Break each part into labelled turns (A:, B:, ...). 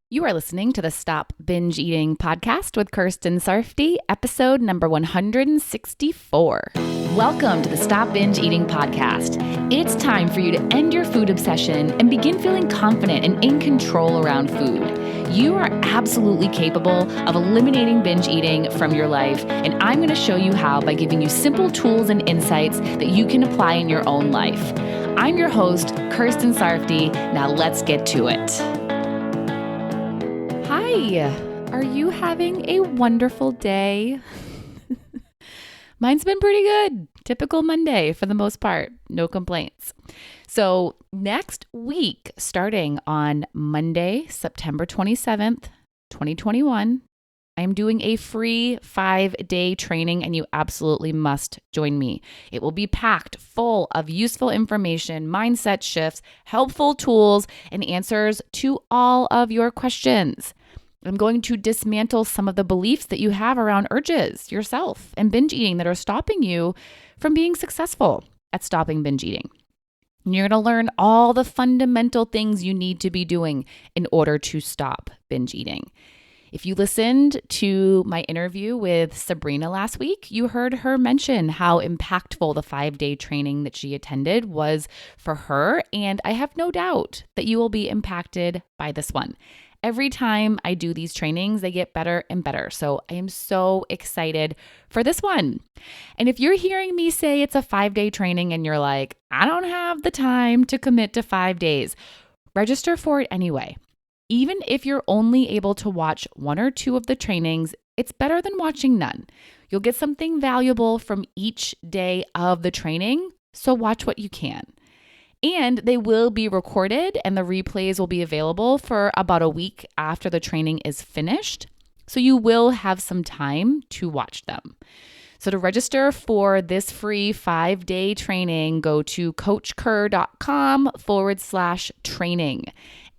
A: You are listening to the Stop Binge Eating podcast with Kirsten Sarfty, episode number 164. Welcome to the Stop Binge Eating podcast. It's time for you to end your food obsession and begin feeling confident and in control around food. You are absolutely capable of eliminating binge eating from your life, and I'm going to show you how by giving you simple tools and insights that you can apply in your own life. I'm your host, Kirsten Sarfty. Now let's get to it. Hi, are you having a wonderful day? Mine's been pretty good. Typical Monday for the most part. No complaints. So next week, starting on Monday, September 27th, 2021, I'm doing a free 5-day training and you absolutely must join me. It will be packed full of useful information, mindset shifts, helpful tools, and answers to all of your questions. I'm going to dismantle some of the beliefs that you have around urges, yourself, and binge eating that are stopping you from being successful at stopping binge eating. And you're going to learn all the fundamental things you need to be doing in order to stop binge eating. If you listened to my interview with Sabrina last week, you heard her mention how impactful the 5-day training that she attended was for her. And I have no doubt that you will be impacted by this one. Every time I do these trainings, they get better and better. So I am so excited for this one. And if you're hearing me say it's a 5-day training and you're like, I don't have the time to commit to 5 days, register for it anyway. Even if you're only able to watch 1 or 2 of the trainings, it's better than watching none. You'll get something valuable from each day of the training, so watch what you can. And they will be recorded and the replays will be available for about a week after the training is finished. So you will have some time to watch them. So to register for this free 5-day training, go to coachker.com/training.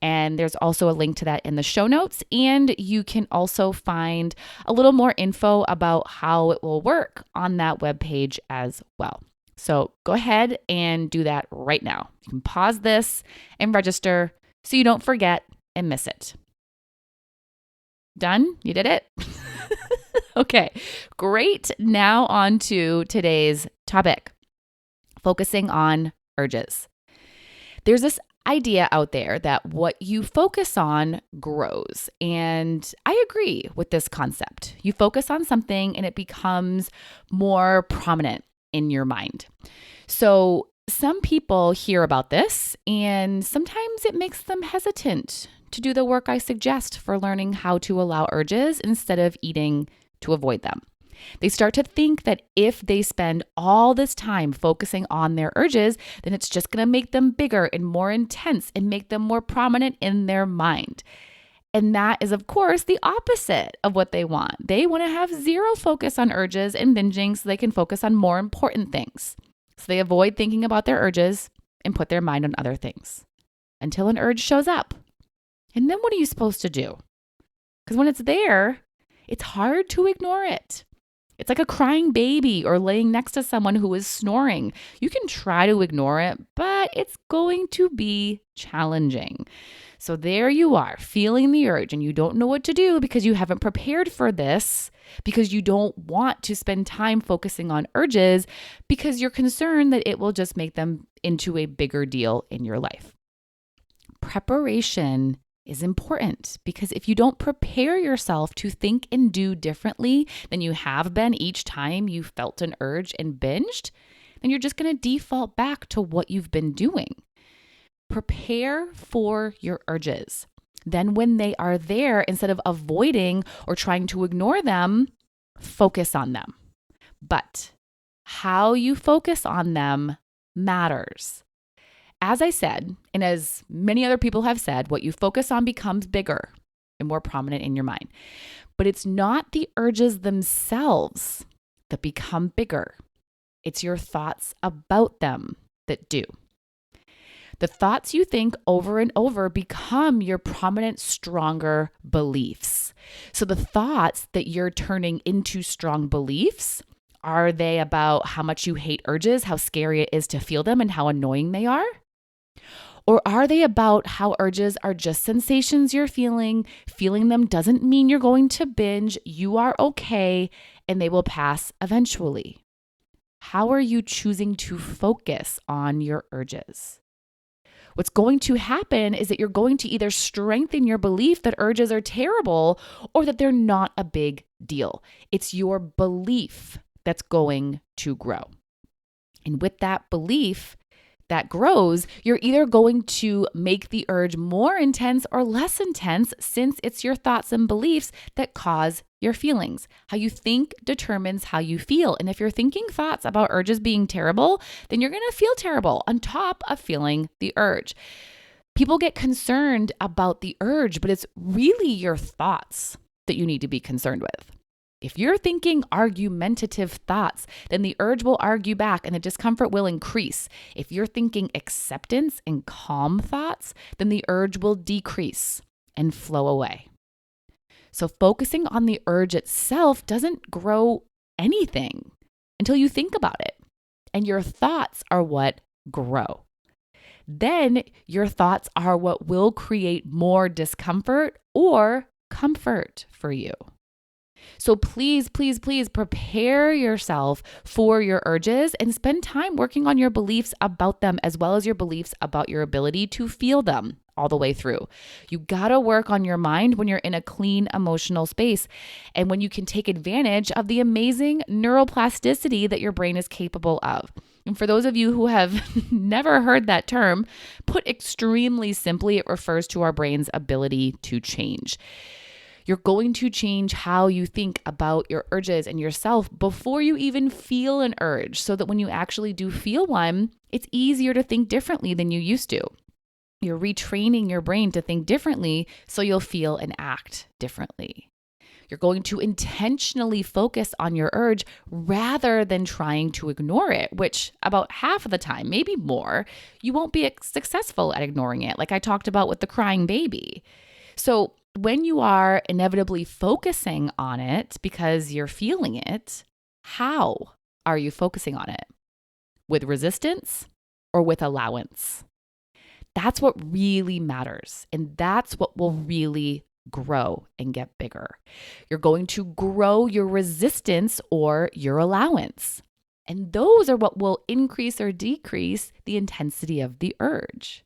A: And there's also a link to that in the show notes. And you can also find a little more info about how it will work on that webpage as well. So go ahead and do that right now. You can pause this and register so you don't forget and miss it. Done? You did it? Okay, great. Now on to today's topic, focusing on urges. There's this idea out there that what you focus on grows. And I agree with this concept. You focus on something and it becomes more prominent in your mind. So some people hear about this and sometimes it makes them hesitant to do the work I suggest for learning how to allow urges instead of eating to avoid them. They start to think that if they spend all this time focusing on their urges, then it's just going to make them bigger and more intense and make them more prominent in their mind. And that is, of course, the opposite of what they want. They want to have zero focus on urges and binging so they can focus on more important things. So they avoid thinking about their urges and put their mind on other things until an urge shows up. And then what are you supposed to do? Because when it's there, it's hard to ignore it. It's like a crying baby or laying next to someone who is snoring. You can try to ignore it, but it's going to be challenging. So there you are, feeling the urge and you don't know what to do because you haven't prepared for this, because you don't want to spend time focusing on urges, because you're concerned that it will just make them into a bigger deal in your life. Preparation is important because if you don't prepare yourself to think and do differently than you have been each time you felt an urge and binged, then you're just going to default back to what you've been doing. Prepare for your urges. Then when they are there, instead of avoiding or trying to ignore them, focus on them. But how you focus on them matters. As I said, and as many other people have said, what you focus on becomes bigger and more prominent in your mind. But it's not the urges themselves that become bigger. It's your thoughts about them that do. The thoughts you think over and over become your prominent, stronger beliefs. So the thoughts that you're turning into strong beliefs, are they about how much you hate urges, how scary it is to feel them, and how annoying they are? Or are they about how urges are just sensations you're feeling? Feeling them doesn't mean you're going to binge. You are okay, and they will pass eventually. How are you choosing to focus on your urges? What's going to happen is that you're going to either strengthen your belief that urges are terrible or that they're not a big deal. It's your belief that's going to grow. And with that belief that grows, you're either going to make the urge more intense or less intense, since it's your thoughts and beliefs that cause your feelings. How you think determines how you feel. And if you're thinking thoughts about urges being terrible, then you're going to feel terrible on top of feeling the urge. People get concerned about the urge, but it's really your thoughts that you need to be concerned with. If you're thinking argumentative thoughts, then the urge will argue back and the discomfort will increase. If you're thinking acceptance and calm thoughts, then the urge will decrease and flow away. So focusing on the urge itself doesn't grow anything until you think about it. And your thoughts are what grow. Then your thoughts are what will create more discomfort or comfort for you. So please, please, please prepare yourself for your urges and spend time working on your beliefs about them, as well as your beliefs about your ability to feel them all the way through. You gotta work on your mind when you're in a clean emotional space and when you can take advantage of the amazing neuroplasticity that your brain is capable of. And for those of you who have never heard that term, put extremely simply, it refers to our brain's ability to change. You're going to change how you think about your urges and yourself before you even feel an urge, so that when you actually do feel one, it's easier to think differently than you used to. You're retraining your brain to think differently so you'll feel and act differently. You're going to intentionally focus on your urge rather than trying to ignore it, which about half of the time, maybe more, you won't be successful at ignoring it, like I talked about with the crying baby. So when you are inevitably focusing on it because you're feeling it, how are you focusing on it? With resistance or with allowance? That's what really matters. And that's what will really grow and get bigger. You're going to grow your resistance or your allowance. And those are what will increase or decrease the intensity of the urge.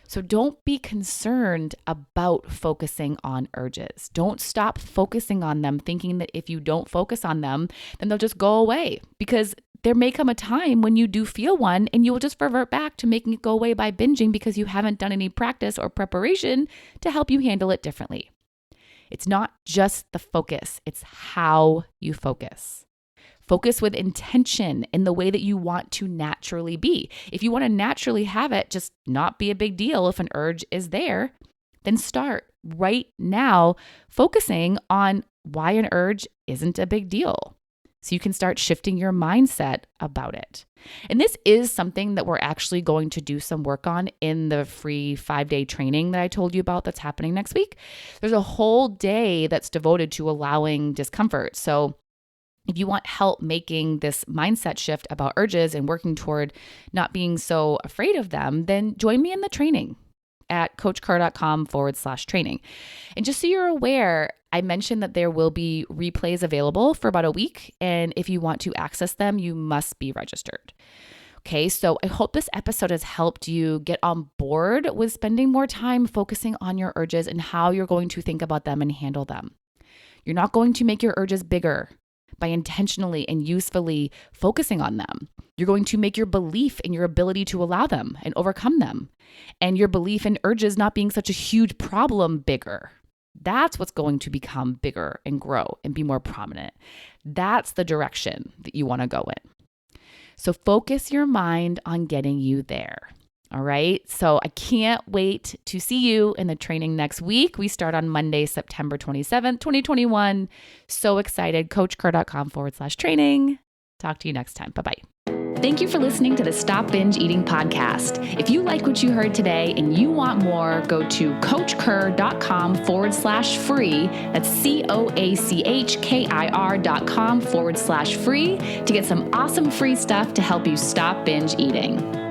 A: So don't be concerned about focusing on urges. Don't stop focusing on them, thinking that if you don't focus on them, then they'll just go away. Because there may come a time when you do feel one and you will just revert back to making it go away by binging because you haven't done any practice or preparation to help you handle it differently. It's not just the focus, it's how you focus. Focus with intention in the way that you want to naturally be. If you want to naturally have it just not be a big deal if an urge is there, then start right now focusing on why an urge isn't a big deal. So you can start shifting your mindset about it. And this is something that we're actually going to do some work on in the free 5-day training that I told you about that's happening next week. There's a whole day that's devoted to allowing discomfort. So if you want help making this mindset shift about urges and working toward not being so afraid of them, then join me in the training at coachker.com/training. And just so you're aware, I mentioned that there will be replays available for about a week. And if you want to access them, you must be registered. Okay, so I hope this episode has helped you get on board with spending more time focusing on your urges and how you're going to think about them and handle them. You're not going to make your urges bigger by intentionally and usefully focusing on them. You're going to make your belief in your ability to allow them and overcome them, and your belief in urges not being such a huge problem bigger. That's what's going to become bigger and grow and be more prominent. That's the direction that you want to go in. So focus your mind on getting you there. All right. So I can't wait to see you in the training next week. We start on Monday, September 27th, 2021. So excited. CoachKer.com/training. Talk to you next time. Bye-bye. Thank you for listening to the Stop Binge Eating podcast. If you like what you heard today and you want more, go to coachker.com/free. That's COACHKIR.com/free to get some awesome free stuff to help you stop binge eating.